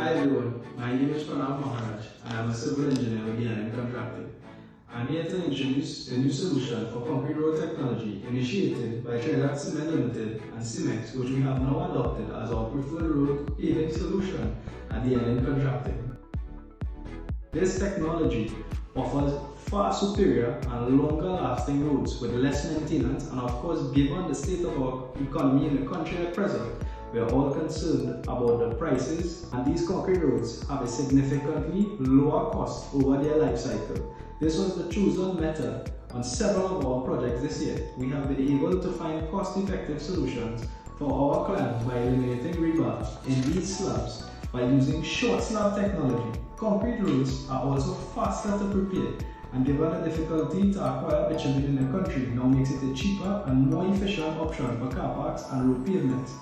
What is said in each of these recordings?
Hi everyone, my name is Pranav Maharaj and I'm a civil engineer with DNN Contracting. I'm here to introduce a new solution for concrete road technology initiated by Trinidad Cement Limited and Cemex, which we have now adopted as our preferred road paving solution at DNN Contracting. This technology offers far superior and longer lasting roads with less maintenance, and of course, given the state of our economy in the country at present, we are all concerned about the prices, and these concrete roads have a significantly lower cost over their life cycle. This was the chosen method on several of our projects this year. We have been able to find cost-effective solutions for our clients by eliminating rebar in these slabs by using short slab technology. Concrete roads are also faster to prepare, and given the difficulty to acquire bitumen in the country, now makes it a cheaper and more efficient option for car parks and road pavements.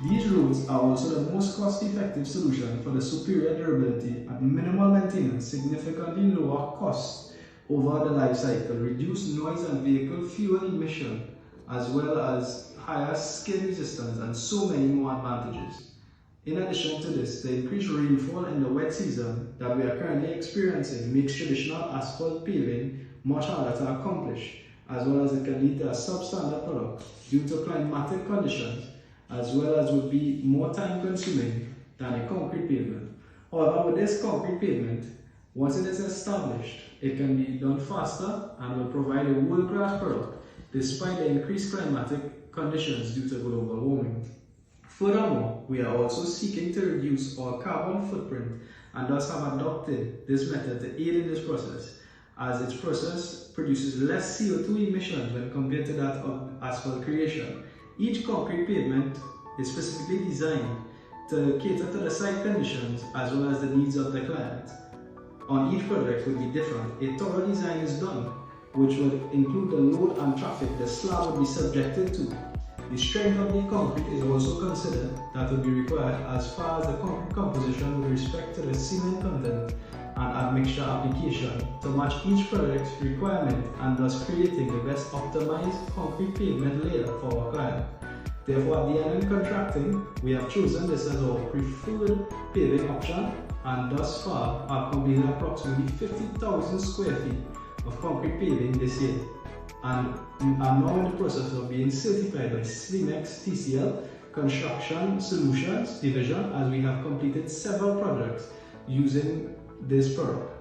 These roads are also the most cost-effective solution for the superior durability at minimal maintenance, significantly lower costs over the life cycle, reduced noise and vehicle fuel emission, as well as higher skid resistance and so many more advantages. In addition to this, the increased rainfall in the wet season that we are currently experiencing makes traditional asphalt paving much harder to accomplish, as well as it can lead to a substandard product due to climatic conditions, as well as would be more time consuming than a concrete pavement. However, with this concrete pavement, once it is established, it can be done faster and will provide a world-class product despite the increased climatic conditions due to global warming. Furthermore, we are also seeking to reduce our carbon footprint and thus have adopted this method to aid in this process, as its process produces less CO2 emissions when compared to that of asphalt creation. Each concrete pavement is specifically designed to cater to the site conditions as well as the needs of the client. On each project would be different. A thorough design is done, which would include the load and traffic the slab would be subjected to. The strength of the concrete is also considered that would be required as far as the concrete composition with respect to the cement content and admixture application to match each project's requirement, and thus creating the best optimized concrete pavement layer for our client. Therefore, at DNN Contracting, we have chosen this as our preferred paving option, and thus far have completed approximately 50,000 square feet of concrete paving this year, and are now in the process of being certified by Cemex TCL Construction Solutions Division, as we have completed several projects using this product.